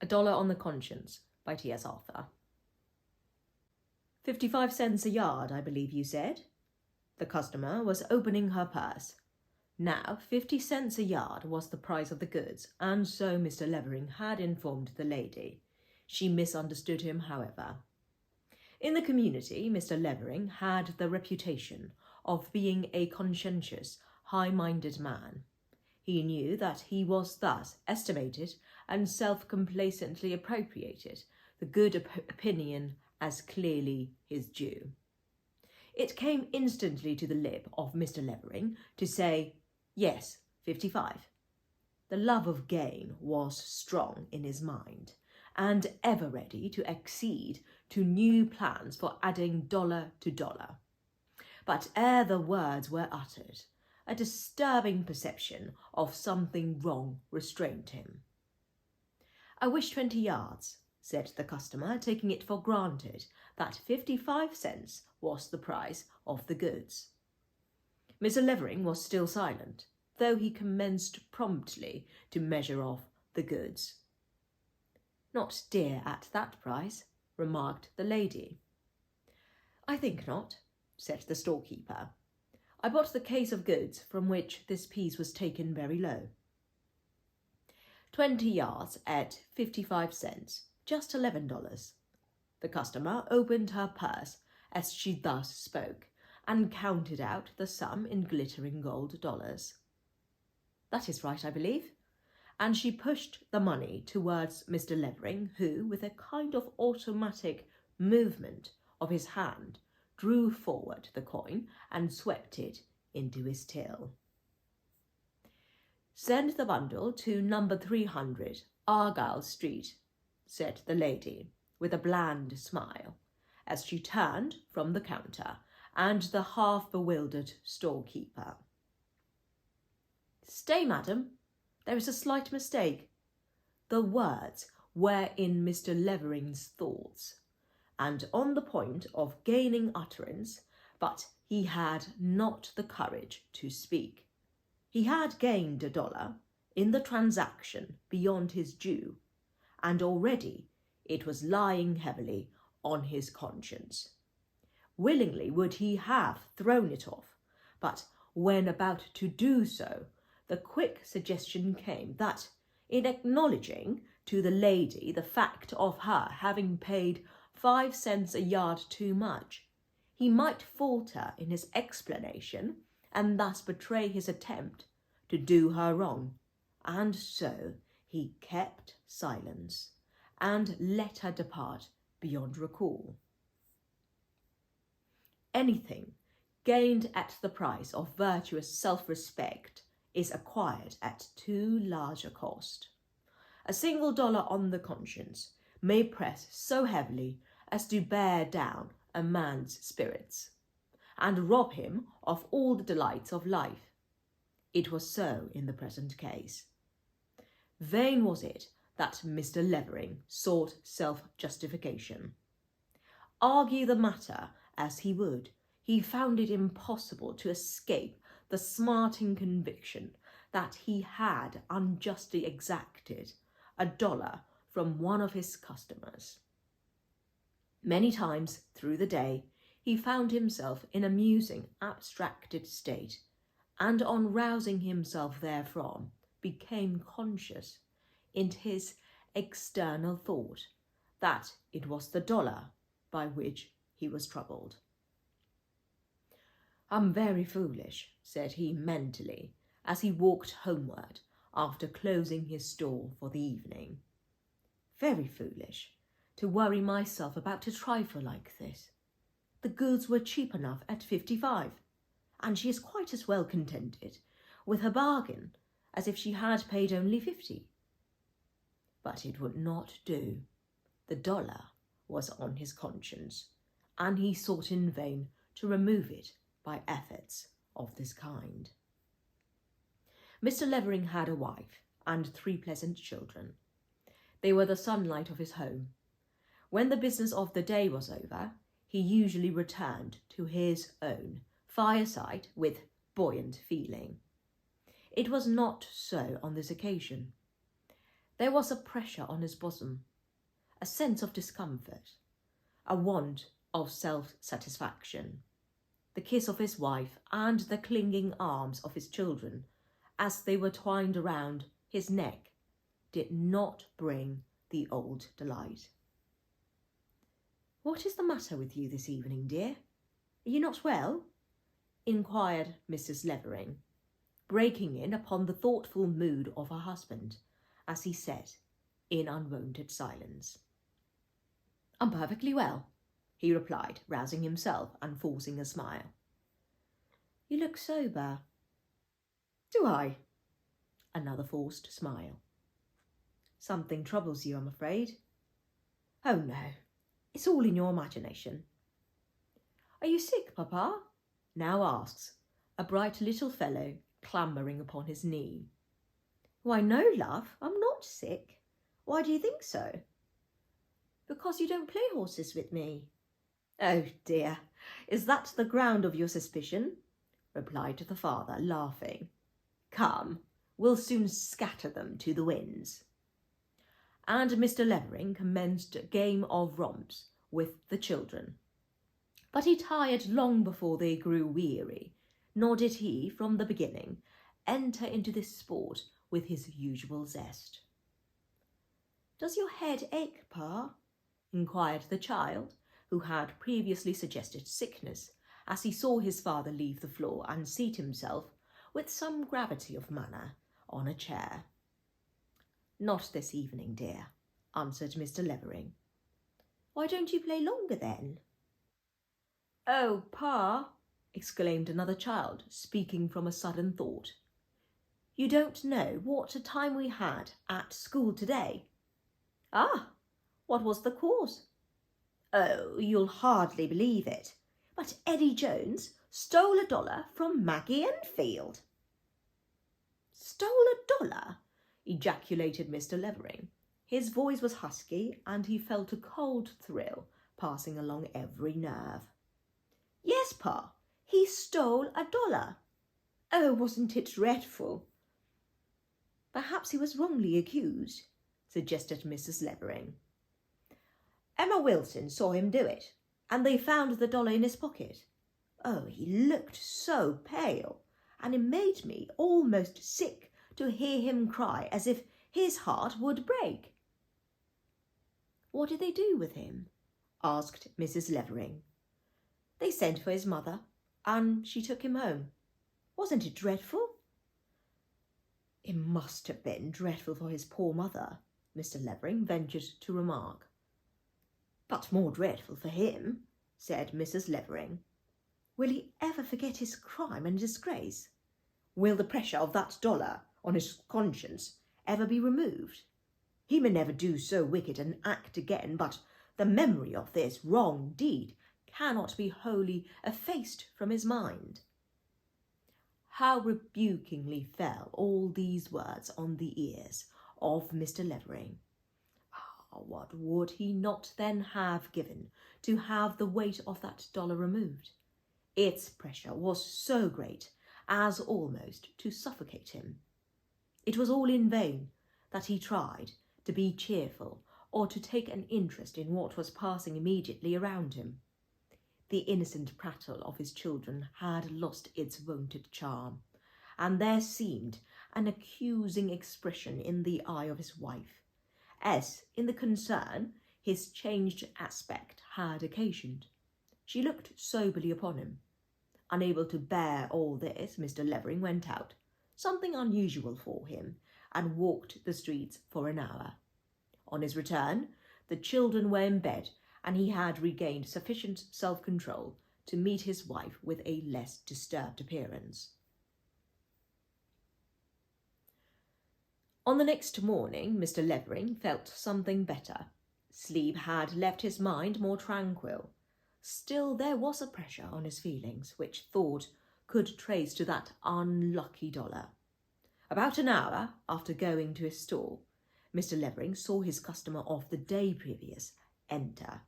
A Dollar on the Conscience by T.S.Arthur. 55 cents a yard, I believe you said? The customer was opening her purse. Now, 50 cents a yard was the price of the goods, and so Mr. Levering had informed the lady. She misunderstood him, however. In the community, Mr. Levering had the reputation of being a conscientious, high-minded man. He knew that he was thus estimated and self-complacently appropriated the good opinion as clearly his due. It came instantly to the lip of Mr. Levering to say, yes, 55. The love of gain was strong in his mind, and ever ready to accede to new plans for adding dollar to dollar. But ere the words were uttered, a disturbing perception of something wrong restrained him. I wish 20 yards, said the customer, taking it for granted that 55 cents was the price of the goods. Mr. Levering was still silent, though he commenced promptly to measure off the goods. Not dear at that price, remarked the lady. I think not, said the storekeeper. I bought the case of goods from which this piece was taken very low. 20 yards at 55 cents, just $11. The customer opened her purse as she thus spoke, and counted out the sum in glittering gold dollars. That is right, I believe. And she pushed the money towards Mr. Levering, who, with a kind of automatic movement of his hand, drew forward the coin and swept it into his till. Send the bundle to number 300, Argyle Street, said the lady, with a bland smile, as she turned from the counter and the half-bewildered storekeeper. Stay, madam, there is a slight mistake. The words were in Mr. Levering's thoughts, and on the point of gaining utterance, but he had not the courage to speak. He had gained $1 in the transaction beyond his due, and already it was lying heavily on his conscience. Willingly would he have thrown it off, but when about to do so, the quick suggestion came that, in acknowledging to the lady the fact of her having paid 5 cents a yard too much, he might falter in his explanation and thus betray his attempt to do her wrong, and so he kept silence and let her depart beyond recall. Anything gained at the price of virtuous self-respect is acquired at too large a cost. A single dollar on the conscience may press so heavily as to bear down a man's spirits, and rob him of all the delights of life. It was so in the present case. Vain was it that Mr. Levering sought self-justification. Argue the matter as he would, he found it impossible to escape the smarting conviction that he had unjustly exacted $1 from one of his customers. Many times through the day he found himself in a musing, abstracted state, and on rousing himself therefrom became conscious, in his external thought, that it was the $1 by which he was troubled. I'm very foolish, said he mentally, as he walked homeward after closing his store for the evening. Very foolish to worry myself about a trifle like this. The goods were cheap enough at 55, and she is quite as well contented with her bargain as if she had paid only 50. But it would not do. The $1 was on his conscience, and he sought in vain to remove it by efforts of this kind. Mr. Levering had a wife and 3 pleasant children. They were the sunlight of his home. When the business of the day was over, he usually returned to his own fireside with buoyant feeling. It was not so on this occasion. There was a pressure on his bosom, a sense of discomfort, a want of self-satisfaction. The kiss of his wife and the clinging arms of his children, as they were twined around his neck, did not bring the old delight. "What is the matter with you this evening, dear? Are you not well?" inquired Mrs. Levering, breaking in upon the thoughtful mood of her husband, as he said, in unwonted silence. "I'm perfectly well," he replied, rousing himself and forcing a smile. "You look sober." "Do I?" Another forced smile. "Something troubles you, I'm afraid." "Oh no, it's all in your imagination." "Are you sick, Papa?" now asks a bright little fellow clambering upon his knee. "Why, no, love, I'm not sick. Why do you think so?" "Because you don't play horses with me." "Oh dear, is that the ground of your suspicion?" replied the father, laughing. "Come, we'll soon scatter them to the winds." And Mr. Levering commenced a game of romps with the children. But he tired long before they grew weary, nor did he, from the beginning, enter into this sport with his usual zest. "Does your head ache, Pa?" inquired the child, who had previously suggested sickness, as he saw his father leave the floor and seat himself, with some gravity of manner, on a chair. "Not this evening, dear," answered Mr. Levering. "Why don't you play longer then?" "Oh, Pa!" exclaimed another child, speaking from a sudden thought. "You don't know what a time we had at school today." "Ah, what was the cause?" "Oh, you'll hardly believe it, but Eddie Jones stole $1 from Maggie Enfield." "Stole $1?" ejaculated Mr. Levering. His voice was husky, and he felt a cold thrill passing along every nerve. "Yes, Pa, he stole $1. Oh, wasn't it dreadful?" "Perhaps he was wrongly accused," suggested Mrs. Levering. "Emma Wilson saw him do it, and they found the $1 in his pocket. Oh, he looked so pale, and it made me almost sick to hear him cry as if his heart would break." "What did they do with him?" asked Mrs. Levering. "They sent for his mother, and she took him home. Wasn't it dreadful?" "It must have been dreadful for his poor mother," Mr. Levering ventured to remark. "But more dreadful for him," said Mrs. Levering. "Will he ever forget his crime and disgrace? Will the pressure of that $1 on his conscience ever be removed? He may never do so wicked an act again, but the memory of this wrong deed cannot be wholly effaced from his mind." How rebukingly fell all these words on the ears of Mr. Levering. What would he not then have given to have the weight of that $1 removed? Its pressure was so great as almost to suffocate him. It was all in vain that he tried to be cheerful or to take an interest in what was passing immediately around him. The innocent prattle of his children had lost its wonted charm, and there seemed an accusing expression in the eye of his wife, as in the concern his changed aspect had occasioned. She looked soberly upon him. Unable to bear all this, Mr. Levering went out, something unusual for him, and walked the streets for an hour. On his return, the children were in bed, and he had regained sufficient self-control to meet his wife with a less disturbed appearance. On the next morning, Mr. Levering felt something better. Sleep had left his mind more tranquil. Still, there was a pressure on his feelings, which thought could trace to that unlucky $1. About an hour after going to his stall, Mr. Levering saw his customer of the day previous enter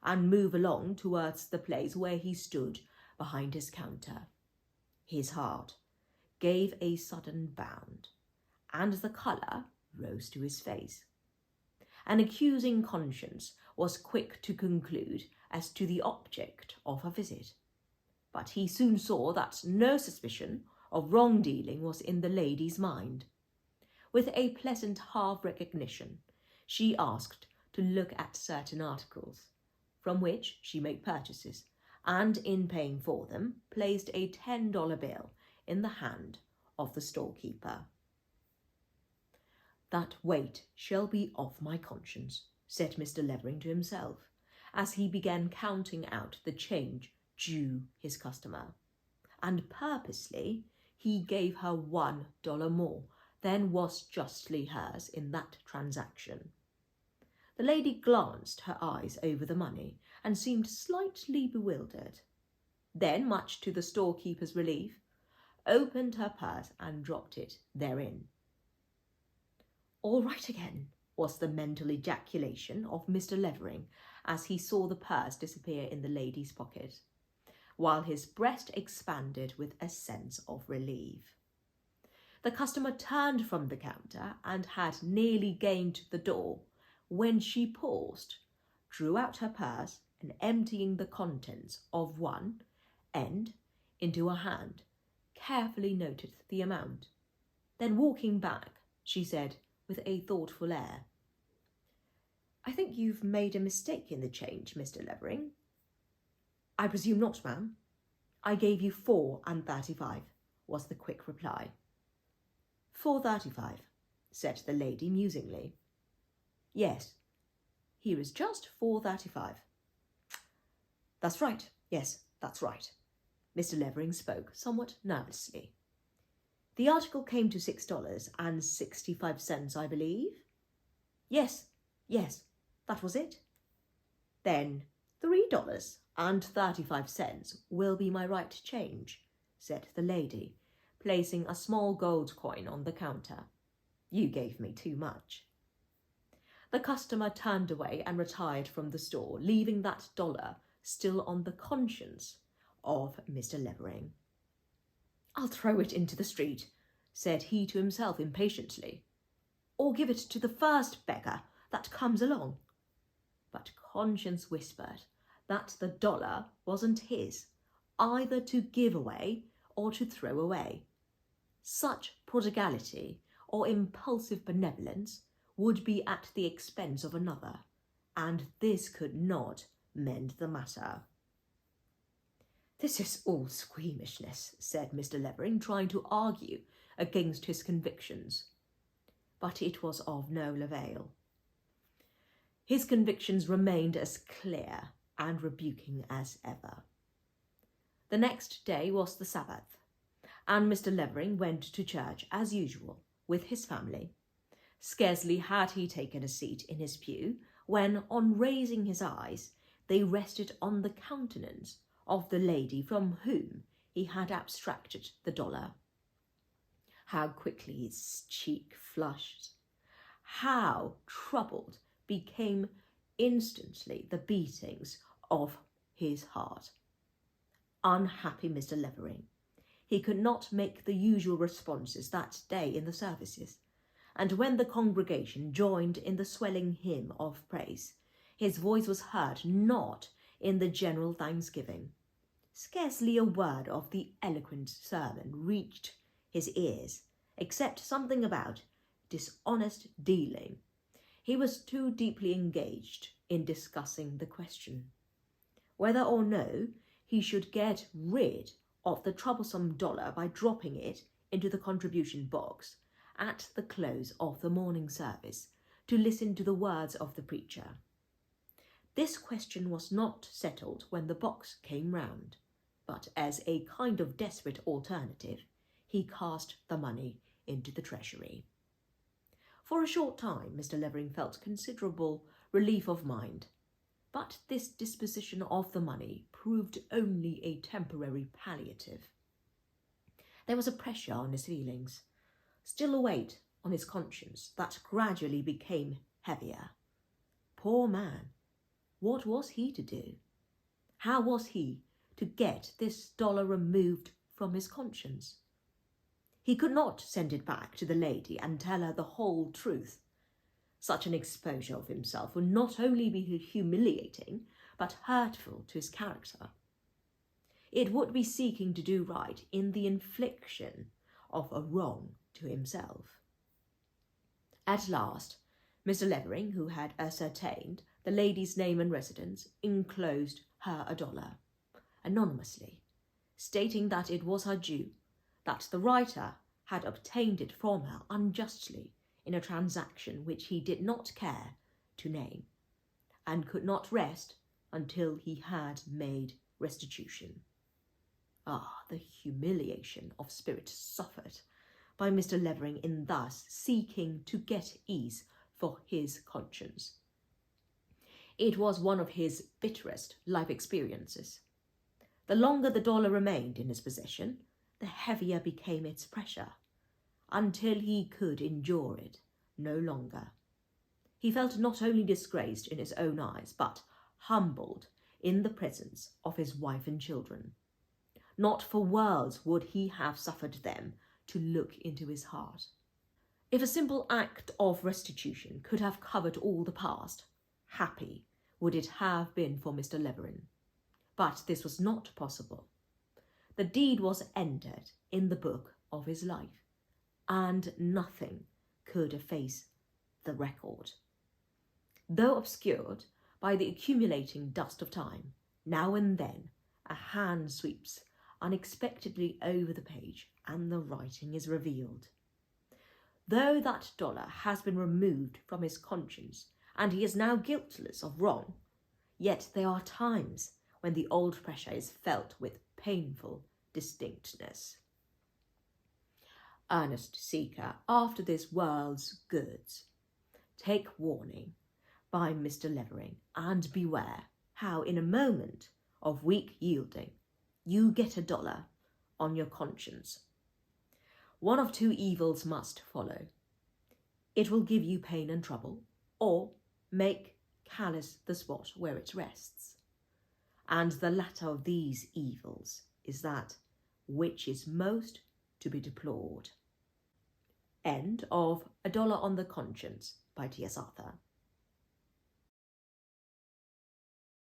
and move along towards the place where he stood behind his counter. His heart gave a sudden bound, and the colour rose to his face. An accusing conscience was quick to conclude as to the object of her visit, but he soon saw that no suspicion of wrong-dealing was in the lady's mind. With a pleasant half-recognition, she asked to look at certain articles, from which she made purchases, and in paying for them, placed a $10 bill in the hand of the storekeeper. "That weight shall be off my conscience," said Mr. Levering to himself, as he began counting out the change due his customer, and purposely he gave her $1 more than was justly hers in that transaction. The lady glanced her eyes over the money and seemed slightly bewildered. Then, much to the storekeeper's relief, opened her purse and dropped it therein. "All right again," was the mental ejaculation of Mr. Levering as he saw the purse disappear in the lady's pocket, while his breast expanded with a sense of relief. The customer turned from the counter and had nearly gained the door when she paused, drew out her purse, and emptying the contents of one end into her hand, carefully noted the amount. Then, walking back, she said with a thoughtful air, "I think you've made a mistake in the change, Mr. Levering." "I presume not, ma'am. I gave you 4.35, was the quick reply. 4.35, said the lady musingly. "Yes, here is just 4.35. "That's right, yes, that's right." Mr. Levering spoke somewhat nervously. "The article came to $6.65, I believe?" Yes, that was it." "Then $3.35 will be my right change," said the lady, placing a small gold coin on the counter. "You gave me too much." The customer turned away and retired from the store, leaving that dollar still on the conscience of Mr. Levering. "I'll throw it into the street," said he to himself impatiently, "or give it to the first beggar that comes along." But conscience whispered that the dollar wasn't his, either to give away or to throw away. Such prodigality or impulsive benevolence would be at the expense of another, and this could not mend the matter. "This is all squeamishness," said Mr. Levering, trying to argue against his convictions. But it was of no avail. His convictions remained as clear and rebuking as ever. The next day was the Sabbath, and Mr. Levering went to church as usual with his family. Scarcely had he taken a seat in his pew when, on raising his eyes, they rested on the countenance of the lady from whom he had abstracted the dollar. How quickly his cheek flushed! How troubled became instantly the beatings of his heart! Unhappy Mr. Levering! He could not make the usual responses that day in the services, and when the congregation joined in the swelling hymn of praise, his voice was heard not in the general thanksgiving. Scarcely a word of the eloquent sermon reached his ears, except something about dishonest dealing. He was too deeply engaged in discussing the question whether or no he should get rid of the troublesome dollar by dropping it into the contribution box at the close of the morning service to listen to the words of the preacher. This question was not settled when the box came round, but as a kind of desperate alternative, he cast the money into the treasury. For a short time, Mr. Levering felt considerable relief of mind, but this disposition of the money proved only a temporary palliative. There was a pressure on his feelings, still a weight on his conscience that gradually became heavier. Poor man, what was he to do? How was he to get this dollar removed from his conscience? He could not send it back to the lady and tell her the whole truth. Such an exposure of himself would not only be humiliating, but hurtful to his character. It would be seeking to do right in the infliction of a wrong to himself. At last, Mr. Levering, who had ascertained the lady's name and residence, enclosed her $1, anonymously, stating that it was her due, that the writer had obtained it from her unjustly in a transaction which he did not care to name, and could not rest until he had made restitution. Ah, the humiliation of spirit suffered by Mr. Levering in thus seeking to get ease for his conscience. It was one of his bitterest life experiences. The longer the $1 remained in his possession, the heavier became its pressure, until he could endure it no longer. He felt not only disgraced in his own eyes, but humbled in the presence of his wife and children. Not for worlds would he have suffered them to look into his heart. If a simple act of restitution could have covered all the past, happy would it have been for Mr. Levering. But this was not possible. The deed was entered in the book of his life, and nothing could efface the record. Though obscured by the accumulating dust of time, now and then a hand sweeps unexpectedly over the page and the writing is revealed. Though that $1 has been removed from his conscience and he is now guiltless of wrong, yet there are times when the old pressure is felt with painful distinctness. Earnest seeker after this world's goods, take warning by Mr. Levering, and beware how in a moment of weak yielding you get $1 on your conscience. One of two evils must follow. It will give you pain and trouble, or make callous the spot where it rests. And the latter of these evils is that which is most to be deplored. End of $1 on the Conscience by T.S.Arthur.